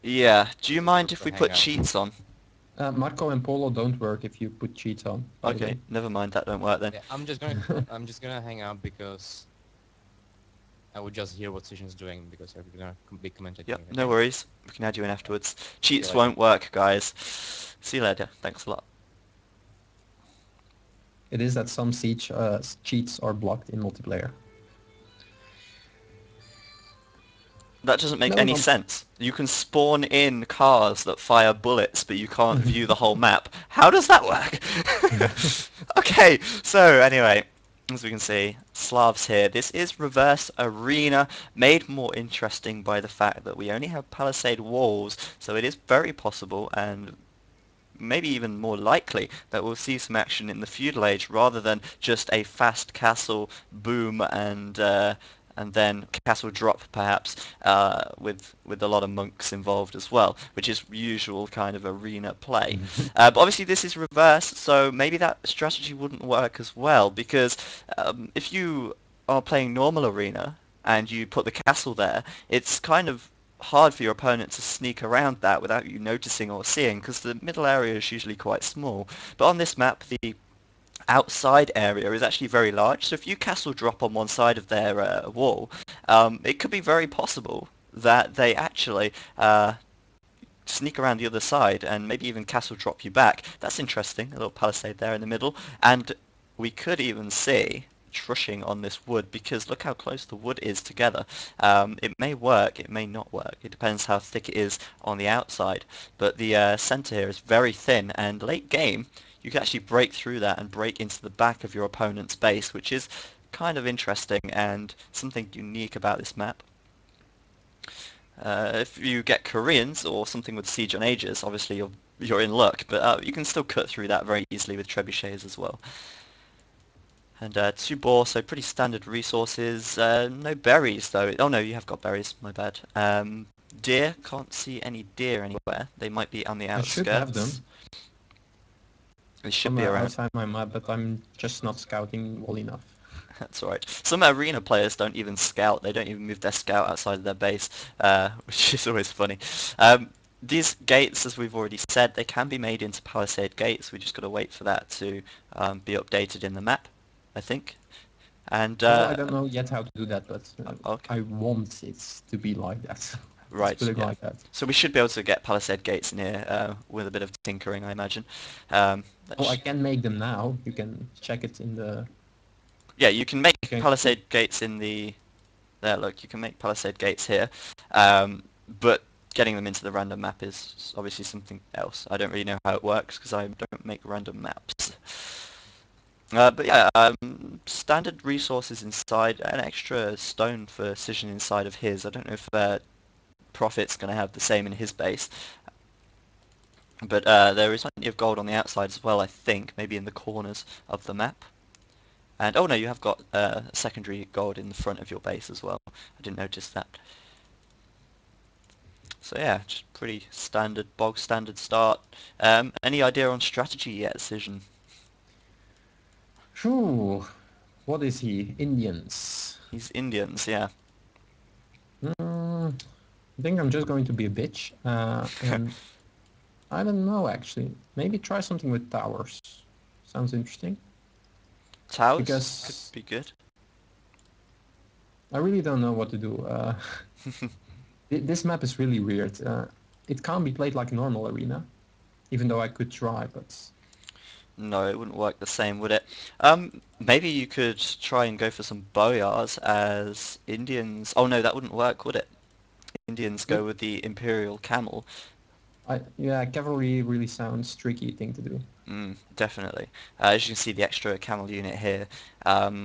Yeah. Do you mind if to we hang put out. cheats on? Marco and Polo don't work if you put cheats on, by the Okay, way. never mind. That don't work then. Yeah, I'm just gonna hang out because I would just hear what Cysion's doing because I'm gonna be commentating Yep. it. No Okay. worries. We can add you in afterwards. Cheats later. won't work, guys. See you later. Thanks a lot. It is that some siege cheats are blocked in multiplayer. That doesn't make No, any not. sense. You can spawn in cars that fire bullets, but you can't view the whole map. How does that work? Okay, so anyway, as we can see, Slavs here. This is reverse arena, made more interesting by the fact that we only have palisade walls, so it is very possible and maybe even more likely that we'll see some action in the feudal age rather than just a fast castle boom and then castle drop perhaps with a lot of monks involved as well, which is usual kind of arena play. But obviously this is reverse, so maybe that strategy wouldn't work as well because if you are playing normal arena and you put the castle there, it's kind of hard for your opponent to sneak around that without you noticing or seeing because the middle area is usually quite small. But on this map, the outside area is actually very large, so if you castle drop on one side of their wall, it could be very possible that they actually sneak around the other side and maybe even castle drop you back. That's interesting, a little palisade there in the middle, and we could even see trushing on this wood because look how close the wood is together. It may work, it may not work. It depends how thick it is on the outside. But the center here is very thin, and late game you can actually break through that and break into the back of your opponent's base, which is kind of interesting and something unique about this map. If you get Koreans or something with Siege on Ages, obviously you're in luck, but you can still cut through that very easily with trebuchets as well. And two boar, so pretty standard resources. No berries though. Oh no, you have got berries. My bad. Deer, can't see any deer anywhere. They might be on the I should have outskirts. them. They should I'm be around. outside my map, but I'm just not scouting well enough. That's all right. Some arena players don't even scout. They don't even move their scout outside of their base, which is always funny. These gates, as we've already said, they can be made into palisade gates. We just got to wait for that to be updated in the map, I think. And Well, I don't know yet how to do that, but okay, I want it to be like that. Let's right, put it yeah. like that. So we should be able to get palisade gates in here with a bit of tinkering, I imagine. Oh, I can make them now. You can check it in the... Yeah, you can make Okay. palisade gates in the... There, look, you can make palisade gates here, but getting them into the random map is obviously something else. I don't really know how it works because I don't make random maps. But yeah, standard resources inside, an extra stone for Cysion inside of his. I don't know if Prophet's going to have the same in his base, but there is plenty of gold on the outside as well, I think, maybe in the corners of the map. And oh no, you have got secondary gold in the front of your base as well. I didn't notice that. So yeah, just pretty standard, bog standard start. Any idea on strategy yet, Cysion? Phew. What is he? Indians. He's Indians, yeah. I think I'm just going to be a bitch. And I don't know, actually. Maybe try something with towers. Sounds interesting. Towers could Because be good. I really don't know what to do. This map is really weird. It can't be played like a normal arena, even though I could try, but... No, it wouldn't work the same, would it? Maybe you could try and go for some boyars as Indians. Oh no, that wouldn't work, would it? Indians go with the Imperial camel. Yeah, cavalry really sounds tricky thing to do. Definitely. As you can see, the extra camel unit here,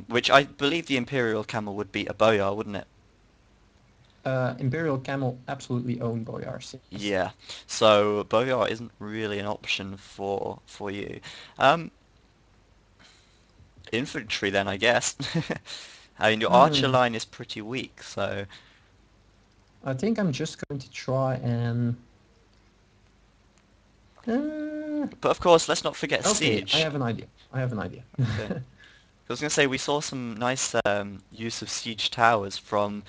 which I believe the Imperial camel would be a boyar, wouldn't it? Imperial camel absolutely own boyars. Yes. Yeah. So boyar isn't really an option for you. Um, Infantry then, I guess. I mean, your archer line is pretty weak, so... I think I'm just going to try and... But of course, let's not forget okay, I siege. have an idea. I have an idea. Okay. I was going to say we saw some nice use of siege towers from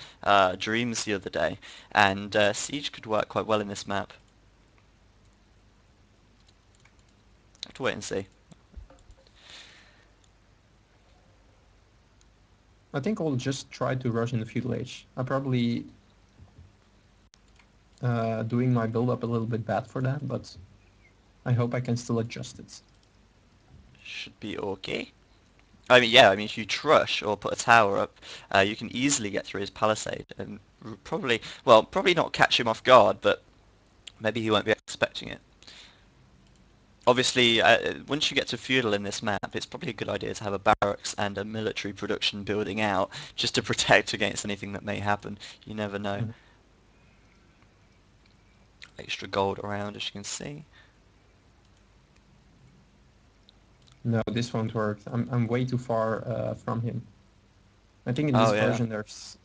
Dreams the other day, and siege could work quite well in this map. Have to wait and see. I think I'll just try to rush in the feudal age. I'm probably doing my build up a little bit bad for that, but I hope I can still adjust it. Should be okay. I mean, yeah, I mean, if you trush or put a tower up, you can easily get through his palisade and probably, well, probably not catch him off guard, but maybe he won't be expecting it. Obviously, once you get to feudal in this map, it's probably a good idea to have a barracks and a military production building out just to protect against anything that may happen. You never know. Mhm. Extra gold around, as you can see. No, this won't work. I'm way too far from him. I think in this Oh yeah. version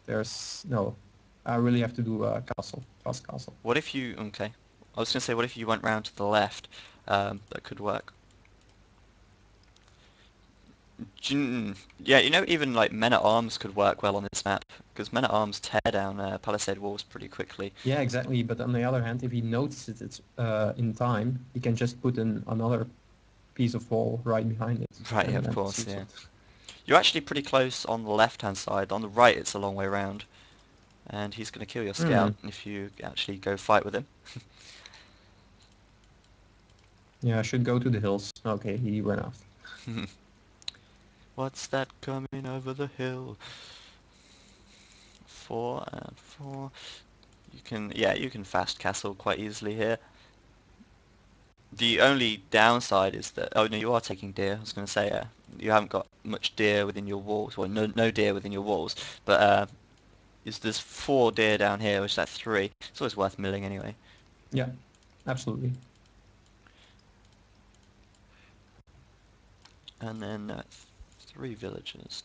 there's no. I really have to do a castle, fast castle. What if you... Okay. I was going to say, what if you went round to the left? That could work. Yeah, you know, even like men-at-arms could work well on this map, because men-at-arms tear down palisade walls pretty quickly. Yeah, exactly. But on the other hand, if he notices it in time, he can just put another piece of wall right behind it, Right, yeah, and of that course, suits yeah. it. You're actually pretty close on the left-hand side. On the right, it's a long way round. And he's going to kill your Hmm. scout if you actually go fight with him. Yeah, I should go to the hills. Okay, he ran off. What's that coming over the hill? 4 and 4. You can, yeah, you can fast castle quite easily here. The only downside is that, oh no, you are taking deer. I was going to say, you haven't got much deer within your walls, or no deer within your walls, but there's 4 deer down here, which is like 3. It's always worth milling anyway. Yeah, absolutely. And then 3 villagers.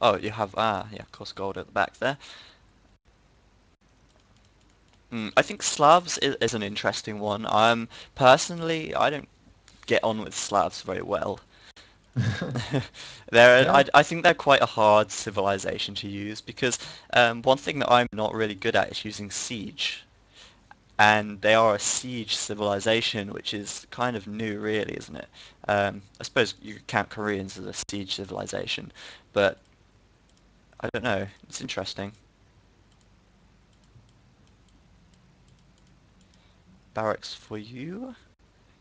Oh, you have, yeah, of course, gold at the back there. I think Slavs is an interesting one. Personally, I don't get on with Slavs very well. Yeah. I think they're quite a hard civilization to use because one thing that I'm not really good at is using siege, and they are a siege civilization, which is kind of new, really, isn't it? I suppose you could count Koreans as a siege civilization, but I don't know. It's interesting. Barracks for you,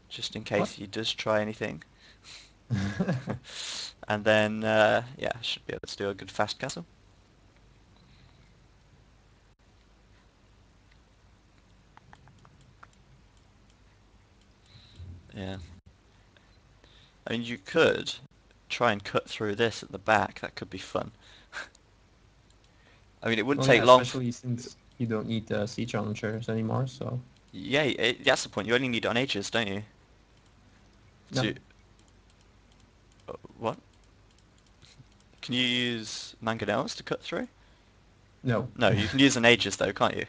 just in What? case he does try anything. And then, yeah, should be able to do a good fast castle. Yeah. I mean, you could try and cut through this at the back. That could be fun. I mean, it wouldn't Well, yeah, take long. especially since you don't need siege challengers anymore. So Yeah, that's the point. You only need unages, don't you? no, To what? Can you use mangonels to cut through? no. No, you can use unages though, can't you?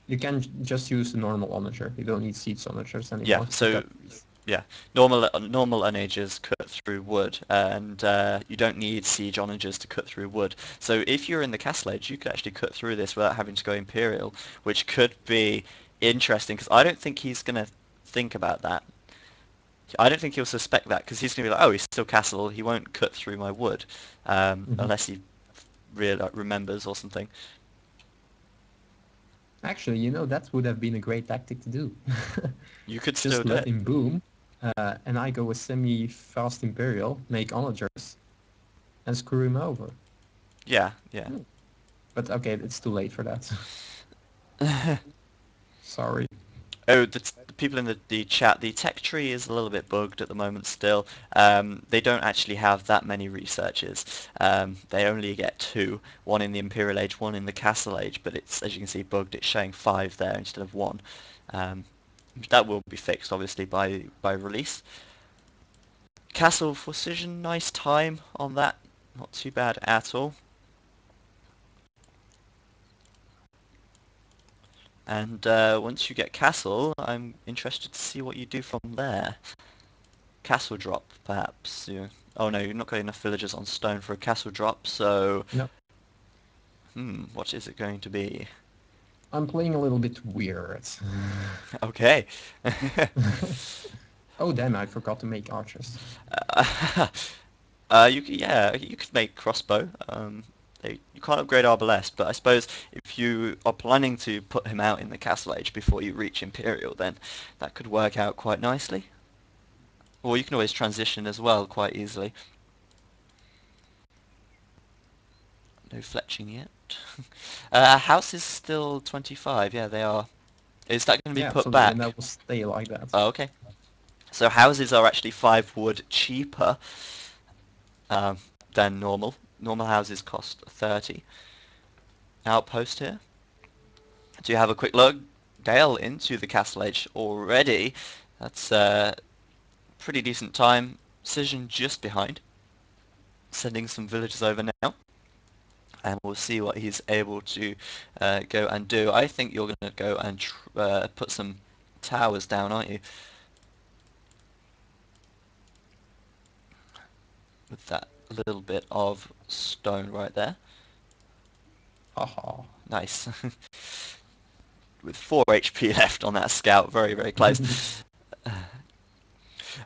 You can just use the normal onager. You don't need siege onagers Yeah. anymore to So cut these. yeah, normal unages cut through wood, and you don't need siege onagers to cut through wood. So if you're in the castle age, you could actually cut through this without having to go Imperial, which could be interesting because I don't think he's gonna think about that. I don't think he'll suspect that because he's gonna be like, oh, he's still castle. He won't cut through my wood, Hmm. unless he really remembers or something. Actually, that would have been a great tactic to do. You could still Just do let it. him boom, and I go with semi-fast Imperial, make onagers, and screw him over. Yeah, yeah. Hmm. But okay, it's too late for that. Sorry. Oh, the people in the chat, the tech tree is a little bit bugged at the moment still. They don't actually have that many researchers. They only get 2, one in the Imperial Age, one in the Castle Age, but it's, as you can see, bugged. It's showing 5 there instead of 1. Um, that will be fixed, obviously, by release. Castle for Cysion, nice time on that. Not too bad at all. And once you get castle, I'm interested to see what you do from there. Castle drop, perhaps. Oh no, you're not got enough villagers on stone for a castle drop, so... No. What is it going to be? I'm playing a little bit weird. Okay. Oh damn, I forgot to make archers. You could make crossbow. You can't upgrade arbalest, but I suppose if you are planning to put him out in the castle age before you reach Imperial, then that could work out quite nicely. Or you can always transition as well quite easily. No fletching yet. House is still 25. Yeah, they are. Is that going to be Yeah, put absolutely, and back? that will stay like that. Oh, okay. So houses are actually 5 wood cheaper um, than normal. Normal houses cost 30. Outpost here. Do you have a quick look, Dale, into the castle age already? That's pretty decent time. Cysion just behind. Sending some villagers over now. And we'll see what he's able to go and do. I think you're going to go and put some towers down, aren't you? With that little bit of stone right there. Haha. Nice. With 4 HP left on that scout, very, very close.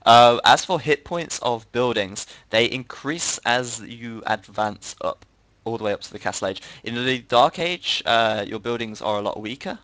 As for hit points of buildings, they increase as you advance up, all the way up to the Castle Age. In the Dark Age, your buildings are a lot weaker.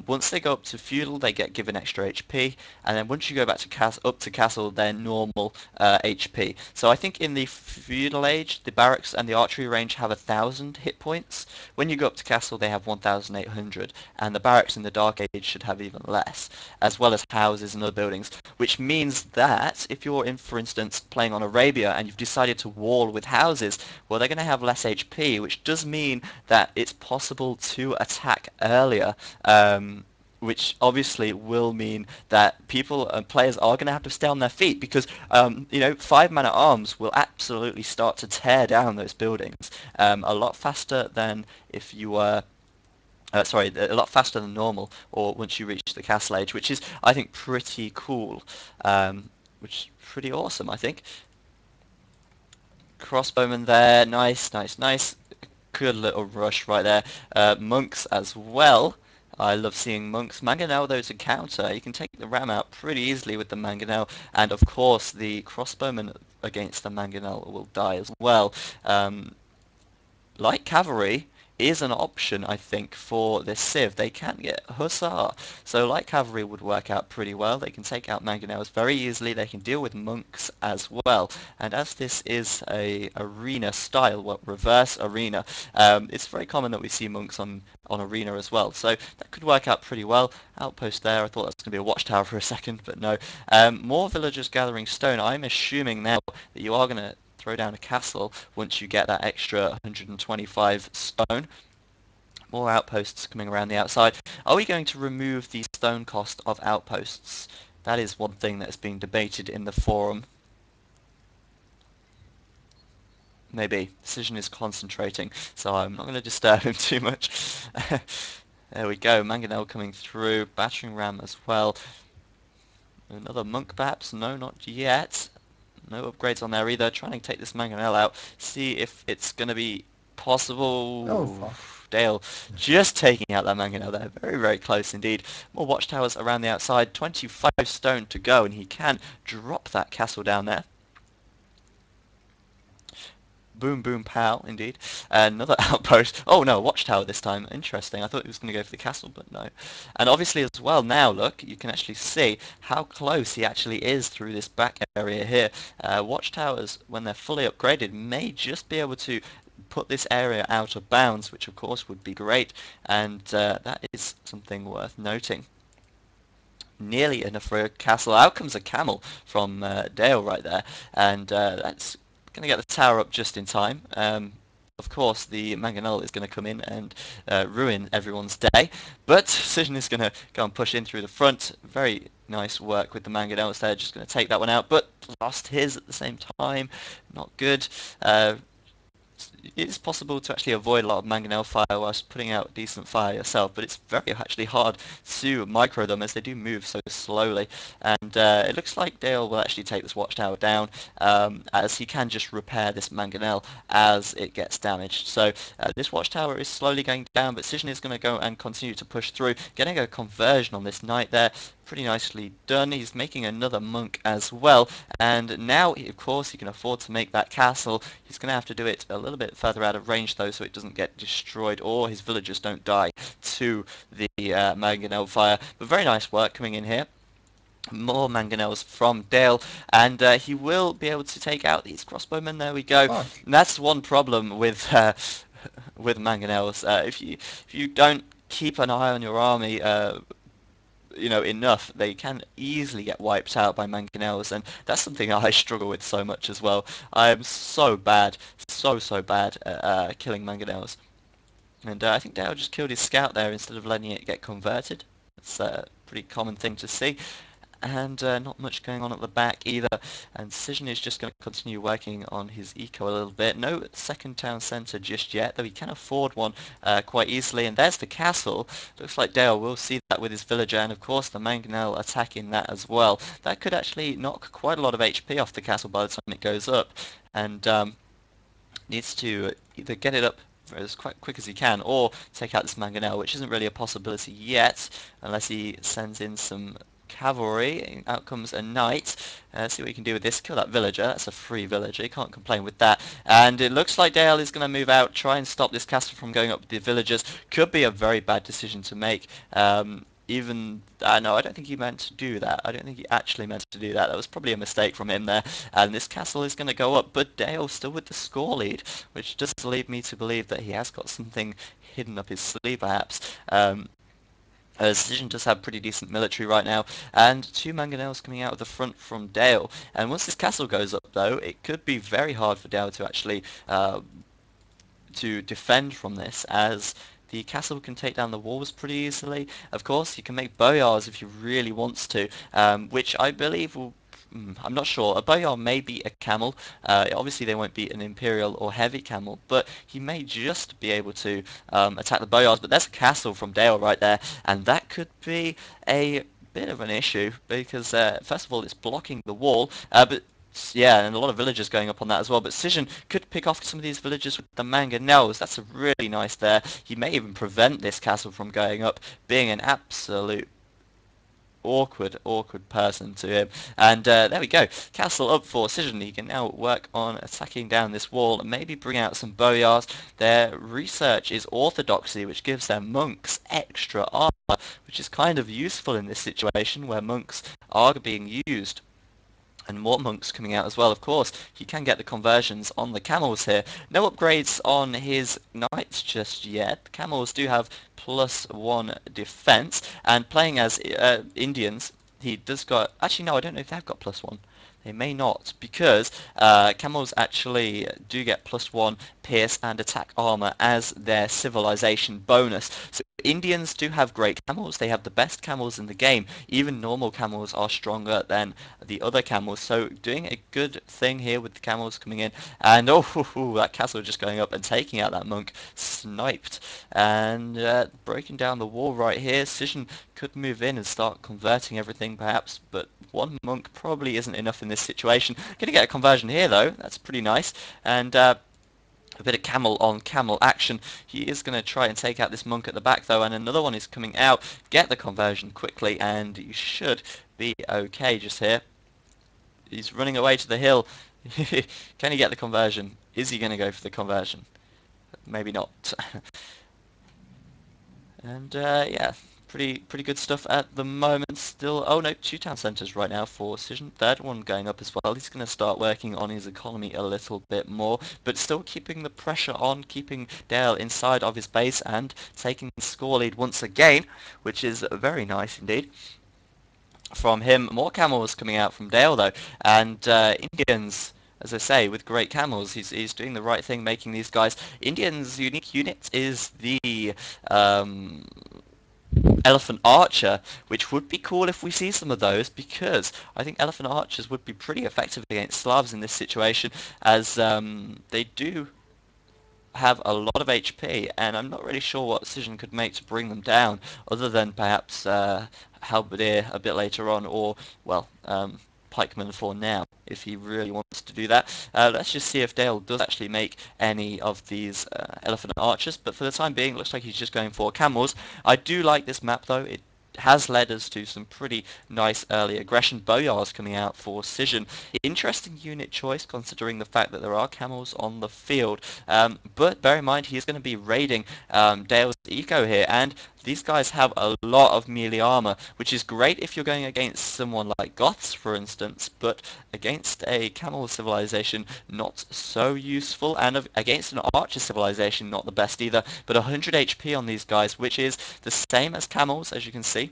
Once they go up to Feudal, they get given extra HP, and then once you go back to up to Castle, they're normal HP. So I think in the Feudal Age, the barracks and the archery range have 1,000 hit points. When you go up to Castle, they have 1,800, and the barracks in the Dark Age should have even less, as well as houses and other buildings, which means that if you're in, for instance, playing on Arabia and you've decided to wall with houses, well, they're going to have less HP, which does mean that it's possible to attack earlier. Which obviously will mean that people and players are going to have to stay on their feet because 5 man at arms will absolutely start to tear down those buildings a lot faster than if you were a lot faster than normal, or once you reach the castle age, which is, I think, pretty cool, which is pretty awesome, I think. Crossbowman there, nice, nice, nice. Good little rush right there. Monks as well. I love seeing monks. Mangonel, though, to counter. You can take the ram out pretty easily with the Mangonel, and of course the crossbowman against the Mangonel will die as well. Light cavalry is an option, I think, for this Civ. They can get Hussar, so light cavalry would work out pretty well. They can take out Mangonels very easily. They can deal with monks as well. And as this is a arena style, reverse arena, it's very common that we see monks on arena as well. So that could work out pretty well. Outpost there. I thought that was going to be a watchtower for a second, but no. More villagers gathering stone. I'm assuming now that you are going to throw down a castle once you get that extra 125 stone. More outposts coming around the outside. Are we going to remove the stone cost of outposts? That is one thing that is being debated in the forum. Maybe. Cysion is concentrating, so I'm not going to disturb him too much. There we go. Mangonel coming through. Battering ram as well. Another monk perhaps? No, not yet. No upgrades on there either. Trying to take this Mangonel out. See if it's going to be Oh possible. fuck. Dale just taking out that Mangonel there. Very, very close indeed. More watchtowers around the outside. 25 stone to go, and he can drop that castle down there. Boom, boom, pow, indeed. Another outpost. Oh no, watchtower this time. Interesting. I thought he was going to go for the castle, but no. And obviously as well now, look, you can actually see how close he actually is through this back area here. Watchtowers, when they're fully upgraded, may just be able to put this area out of bounds, which of course would be great. And that is something worth noting. Nearly enough for a castle. Out comes a camel from Dale right there, and that's going to get the tower up just in time. Of course, the Mangonel is going to come in and ruin everyone's day, but Cysion is going to go and push in through the front. Very nice work with the Mangonels there, just going to take that one out, but lost his at the same time. Not good. it is possible to actually avoid a lot of mangonel fire whilst putting out decent fire yourself, but it's very actually hard to micro them as they do move so slowly. And it looks like Dale will actually take this watchtower down, as he can just repair this mangonel as it gets damaged. So this watchtower is slowly going down, but Cysion is going to go and continue to push through, getting a conversion on this knight there. Pretty nicely done. He's making another monk as well, and now of course he can afford to make that castle. He's going to have to do it a little bit further out of range though, so it doesn't get destroyed or his villagers don't die to the mangonel fire. But very nice work coming in here. More mangonels from Dale, and he will be able to take out these crossbowmen. There we go. Fuck. And that's one problem with with mangonels. If you don't keep an eye on your army, you know, enough, they can easily get wiped out by mangonels, and that's something I struggle with so much as well. I am so bad, so bad at killing mangonels. And I think Dale just killed his scout there instead of letting it get converted. It's a pretty common thing to see. And not much going on at the back either, and Cysion is just going to continue working on his eco a little bit. No second town centre just yet, though he can afford one quite easily, and there's the castle. Looks like Dale will see that with his villager, and of course the mangonel attacking that as well. That could actually knock quite a lot of HP off the castle by the time it goes up, and needs to either get it up as quite quick as he can or take out this mangonel, which isn't really a possibility yet unless he sends in some cavalry. Out comes a knight. See what you can do with this. Kill that villager. That's a free villager. You can't complain with that. And it looks like Dale is going to move out, try and stop this castle from going up with the villagers. Could be a very bad decision to make. Even no, I don't think he meant to do that. I don't think he actually meant to do that. That was probably a mistake from him there. And this castle is going to go up, but Dale still with the score lead, which does lead me to believe that he has got something hidden up his sleeve, perhaps. Cysion does have pretty decent military right now, and two mangonels coming out of the front from Dale. And once this castle goes up, though, it could be very hard for Dale to actually to defend from this, as the castle can take down the walls pretty easily. Of course, you can make boyars if you really wants to, which I believe will... I'm not sure. A boyar may be a camel. Obviously, they won't be an Imperial or heavy camel, but he may just be able to attack the boyars. But there's a castle from Dale right there, and that could be a bit of an issue because, first of all, it's blocking the wall, but yeah, and a lot of villagers going up on that as well. But Cysion could pick off some of these villagers with the mangonels. That's a really nice there. He may even prevent this castle from going up, being an absolute awkward person to him. And there we go. Castle up for Cysion. He can now work on attacking down this wall and maybe bring out some boyars. Their research is orthodoxy, which gives their monks extra armor, which is kind of useful in this situation where monks are being used. And more monks coming out as well, of course. He can get the conversions on the camels here. No upgrades on his knights just yet. The camels do have +1 defense, and playing as Indians, he does got... Actually, no, I don't know if they've got +1. They may not, because camels actually do get +1 pierce and attack armor as their civilization bonus. So Indians do have great camels. They have the best camels in the game. Even normal camels are stronger than the other camels. So doing a good thing here with the camels coming in. And that castle just going up and taking out that monk. Sniped. And breaking down the wall right here. Cysion could move in and start converting everything perhaps, but one monk probably isn't enough in this situation. Gonna get a conversion here though. That's pretty nice. And a bit of camel on camel action. He is going to try and take out this monk at the back though, and another one is coming out. Get the conversion quickly and you should be okay just here. He's running away to the hill. Can he get the conversion? Is he going to go for the conversion? Maybe not. And yeah, pretty good stuff at the moment still. Oh no, 2 town centres right now for Cysion. Third one going up as well. He's going to start working on his economy a little bit more, but still keeping the pressure on, keeping Dale inside of his base and taking the score lead once again, which is very nice indeed from him. More camels coming out from Dale though, and Indians, as I say, with great camels. He's doing the right thing, making these guys. Indians' unique unit is the Elephant Archer, which would be cool if we see some of those, because I think Elephant Archers would be pretty effective against Slavs in this situation, as they do have a lot of HP, and I'm not really sure what Cysion could make to bring them down, other than perhaps Halberdier a bit later on, or, well, Pikeman for now, if he really wants to do that. Let's just see if Dale does actually make any of these elephant archers, but for the time being, it looks like he's just going for camels. I do like this map, though. It has led us to some pretty nice early aggression. Boyars coming out for Cysion. Interesting unit choice considering the fact that there are camels on the field. But bear in mind he is going to be raiding Dale's eco here, and these guys have a lot of melee armor, which is great if you're going against someone like Goths, for instance, but against a camel civilization, not so useful, and against an archer civilization, not the best either. But 100 HP on these guys, which is the same as camels, as you can see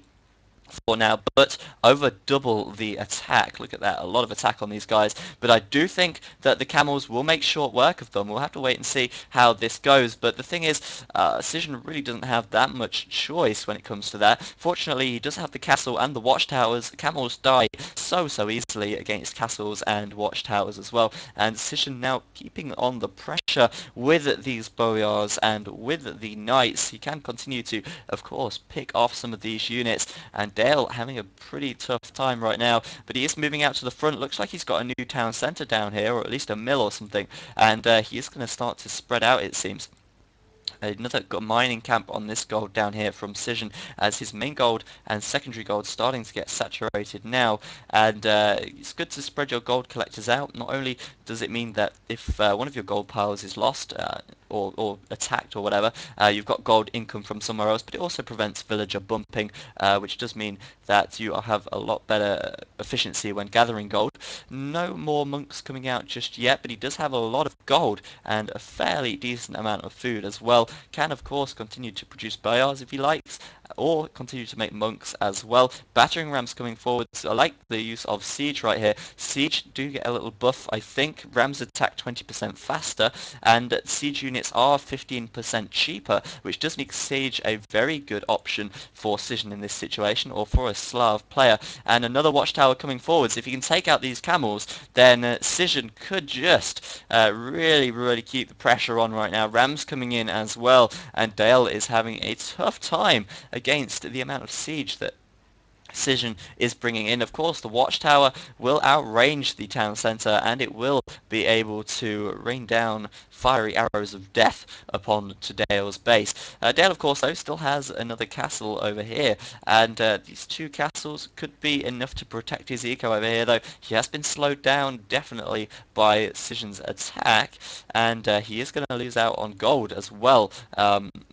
for now, but over double the attack. Look at that, a lot of attack on these guys, but I do think that the camels will make short work of them. We'll have to wait and see how this goes, but the thing is, Cysion really doesn't have that much choice when it comes to that. Fortunately, he does have the castle and the watchtowers. Camels die so easily against castles and watchtowers as well, and Cysion now keeping on the pressure with these boyars and with the knights. He can continue to, of course, pick off some of these units, and Dale having a pretty tough time right now, but he is moving out to the front. Looks like he's got a new town centre down here, or at least a mill or something, and he is going to start to spread out, it seems. Another mining camp on this gold down here from Cysion, as his main gold and secondary gold starting to get saturated now, and it's good to spread your gold collectors out. Not only does it mean that if one of your gold piles is lost or attacked or whatever, you've got gold income from somewhere else, but it also prevents villager bumping, which does mean that you have a lot better efficiency when gathering gold. No more monks coming out just yet, but he does have a lot of gold and a fairly decent amount of food as well. Can of course continue to produce boyars if he likes, or continue to make monks as well. Battering rams coming forwards. I like the use of siege right here. Siege do get a little buff, I think. Rams attack 20% faster, and siege units are 15% cheaper, which does make siege a very good option for Cysion in this situation, or for a Slav player. And another watchtower coming forwards. If you can take out these camels, then Cysion could just really keep the pressure on right now. Rams coming in as well, and Dale is having a tough time against the amount of siege that Cysion is bringing in. Of course, the watchtower will outrange the town centre, and it will be able to rain down fiery arrows of death upon Dale's base. Dale, of course, though, still has another castle over here, and these two castles could be enough to protect his eco over here, though he has been slowed down definitely by Cysion's attack, and he is going to lose out on gold as well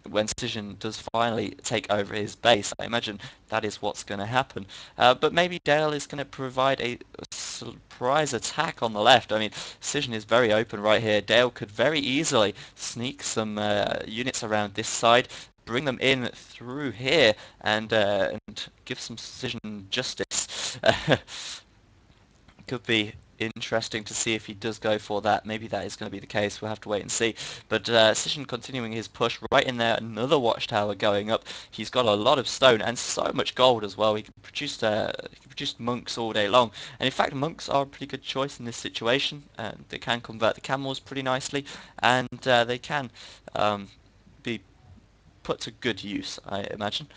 when Cysion does finally take over his base. I imagine that is what's going to happen. But maybe Dale is going to provide a surprise attack on the left. I mean, Cysion is very open right here. Dale could very easily sneak some units around this side, bring them in through here, and give some Cysion justice. Could be interesting to see if he does go for that. Maybe that is going to be the case. We'll have to wait and see. But Cysion continuing his push right in there. Another watchtower going up. He's got a lot of stone and so much gold as well. He can produce monks all day long. And in fact, monks are a pretty good choice in this situation. They can convert the camels pretty nicely, and they can be put to good use, I imagine.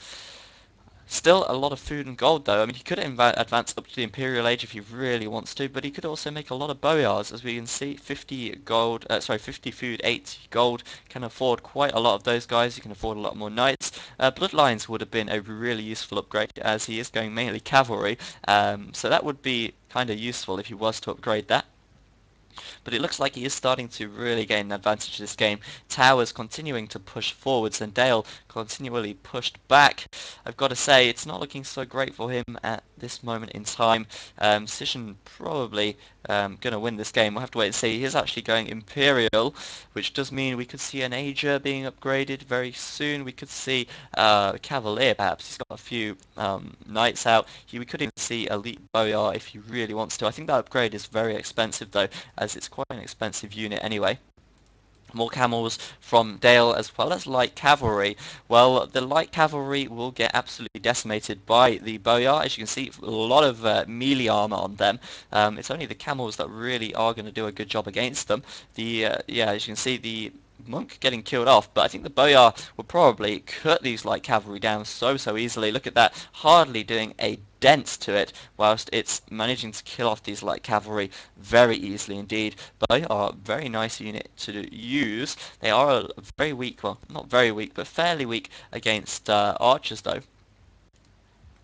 Still a lot of food and gold though. I mean, he could advance up to the Imperial Age if he really wants to, but he could also make a lot of boyars, as we can see. 50 gold, 50 food, 80 gold. Can afford quite a lot of those guys. You can afford a lot more knights. Bloodlines would have been a really useful upgrade, as he is going mainly cavalry. So that would be kind of useful if he was to upgrade that. But it looks like he is starting to really gain an advantage this game. Towers continuing to push forwards, and Dale continually pushed back. I've got to say, it's not looking so great for him at this moment in time. Cysion probably going to win this game. We'll have to wait and see. He is actually going Imperial, which does mean we could see an Ager being upgraded very soon. We could see Cavalier, perhaps. He's got a few knights out. We could even see Elite Boyar if he really wants to. I think that upgrade is very expensive, though, as it's quite an expensive unit anyway. More camels from Dale, as well as light cavalry. Well, the light cavalry will get absolutely decimated by the boyar. As you can see, a lot of melee armor on them. It's only the camels that really are going to do a good job against them. Yeah, as you can see, the monk getting killed off, but I think the boyar will probably cut these light cavalry down so easily. Look at that, hardly doing a dent to it, whilst it's managing to kill off these light cavalry very easily indeed. Boyar are a very nice unit to use. They are very weak, well, not very weak, but fairly weak against archers though.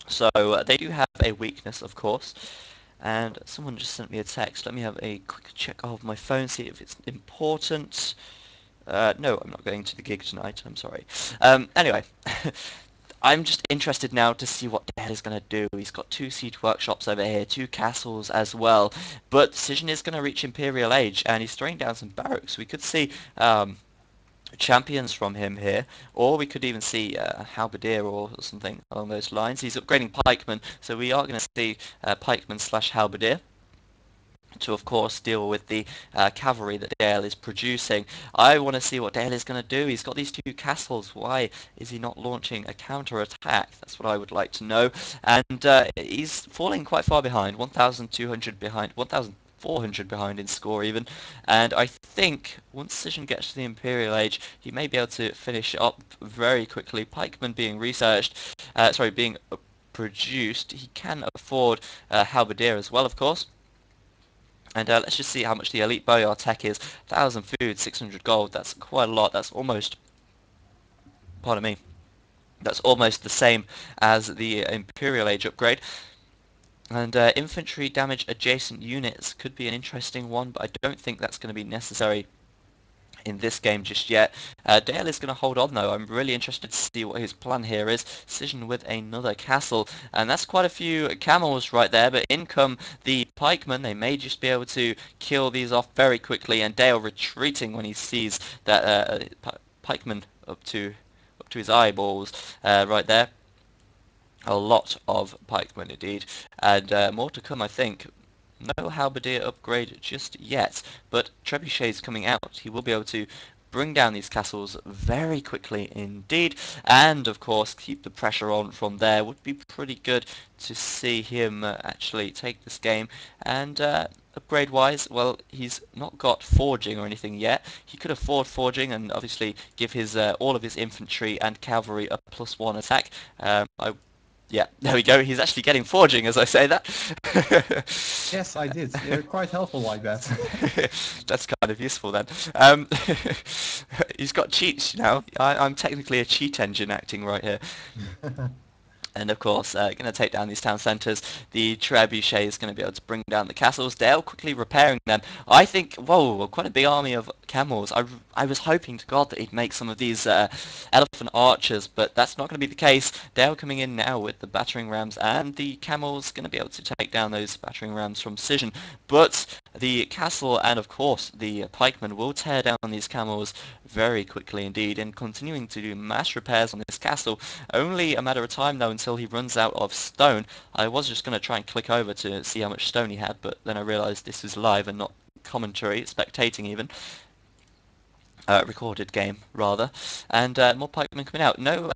So they do have a weakness, of course. And someone just sent me a text. Let me have a quick check of my phone, see if it's important. No, I'm not going to the gig tonight, I'm sorry. Anyway, I'm just interested now to see what Dale is going to do. He's got 2 siege workshops over here, 2 castles as well. But Cysion is going to reach Imperial Age, and he's throwing down some barracks. We could see champions from him here, or we could even see halberdier or something along those lines. He's upgrading pikemen, so we are going to see pikemen slash halberdier to of course deal with the cavalry that Dale is producing. I want to see what Dale is going to do. He's got these 2 castles. Why is he not launching a counter-attack? That's what I would like to know. And he's falling quite far behind, 1,200 behind, 1,400 behind in score even. And I think once Cysion gets to the Imperial Age, he may be able to finish up very quickly. Pikemen being being produced. He can afford halberdier as well, of course. And let's just see how much the elite boyar tech is. 1,000 food, 600 gold. That's quite a lot. That's almost, pardon me, that's almost the same as the Imperial Age upgrade. And infantry damage adjacent units could be an interesting one, but I don't think that's going to be necessary in this game just yet. Dale is going to hold on though. I'm really interested to see what his plan here is. Cysion with another castle, and that's quite a few camels right there, but in come the pikemen. They may just be able to kill these off very quickly, and Dale retreating when he sees that pikeman up to his eyeballs right there. A lot of pikemen indeed, and more to come I think. No halberdier upgrade just yet, but trebuchets coming out. He will be able to bring down these castles very quickly indeed, and of course keep the pressure on from there. Would be pretty good to see him actually take this game. And upgrade wise, well, he's not got forging or anything yet. He could afford forging and obviously give his all of his infantry and cavalry a +1 attack. Yeah, there we go. He's actually getting forging as I say that. Yes, I did. You're quite helpful like that. That's kind of useful then. He's got cheats now. I'm technically a cheat engine acting right here. And of course, going to take down these town centres. The trebuchet is going to be able to bring down the castles. Dale quickly repairing them. I think, whoa, quite a big army of camels. I was hoping to God that he'd make some of these elephant archers, but that's not going to be the case. Dale coming in now with the battering rams, and the camels going to be able to take down those battering rams from Cysion. But the castle and of course the pikemen will tear down these camels very quickly indeed, and continuing to do mass repairs on this castle. Only a matter of time though until he runs out of stone. I was just going to try and click over to see how much stone he had, but then I realised this is live and not commentary, spectating even. Recorded game rather, and more pikemen coming out. No,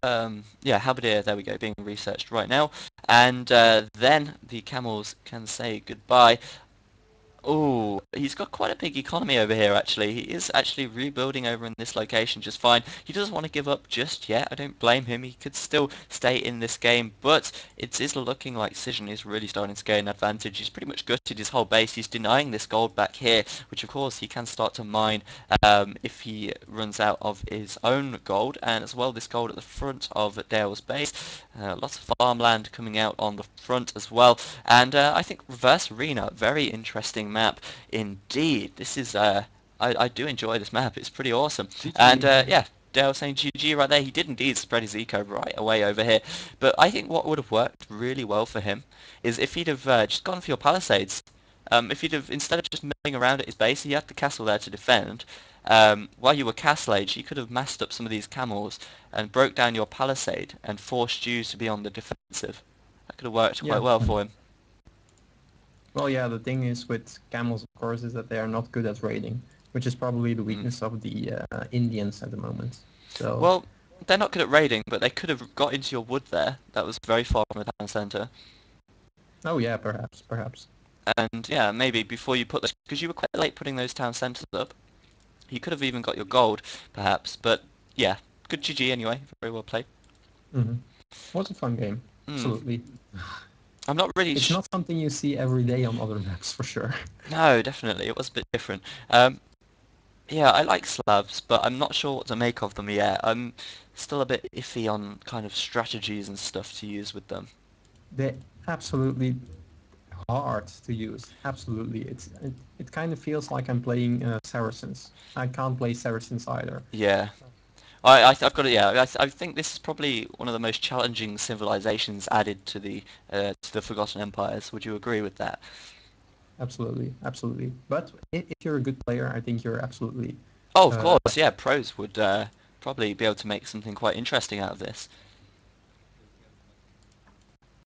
yeah, halberdier, there we go, being researched right now, and then the camels can say goodbye. Oh, he's got quite a big economy over here actually. He is actually rebuilding over in this location just fine. He doesn't want to give up just yet. I don't blame him. He could still stay in this game, but it is looking like Cysion is really starting to gain an advantage. He's pretty much gutted his whole base. He's denying this gold back here, which of course he can start to mine if he runs out of his own gold, and as well this gold at the front of Dale's base. Lots of farmland coming out on the front as well, and I think reverse arena, very interesting map indeed. This is I do enjoy this map. It's pretty awesome. GG. And yeah, Dale saying GG right there. He did indeed spread his eco right away over here. But I think what would have worked really well for him is if he'd have just gone for your palisades. If he'd have, instead of just milling around at his base, he had the castle there to defend. While you were castle age, he could have massed up some of these camels and broke down your palisade and forced you to be on the defensive. That could have worked quite well for him. Well, yeah, the thing is with camels, of course, is that they are not good at raiding, which is probably the weakness of the Indians at the moment. So. Well, they're not good at raiding, but they could have got into your wood there. That was very far from the town centre. Oh yeah, perhaps. And yeah, maybe before you put this, because you were quite late putting those town centres up. You could have even got your gold, perhaps. But yeah, good GG anyway. Very well played. Mm-hmm. Was a fun game. Hmm. Absolutely. I'm not really. It's not something you see every day on other maps for sure. No, definitely. It was a bit different. Yeah, I like Slavs, but I'm not sure what to make of them yet. I'm still a bit iffy on kind of strategies and stuff to use with them. They're absolutely hard to use. Absolutely. It kind of feels like I'm playing Saracens. I can't play Saracens either. Yeah. I've got it. Yeah, I think this is probably one of the most challenging civilizations added to the Forgotten Empires. Would you agree with that? Absolutely, absolutely. But if you're a good player, I think you're absolutely Oh, of uh, course. Yeah, pros would probably be able to make something quite interesting out of this.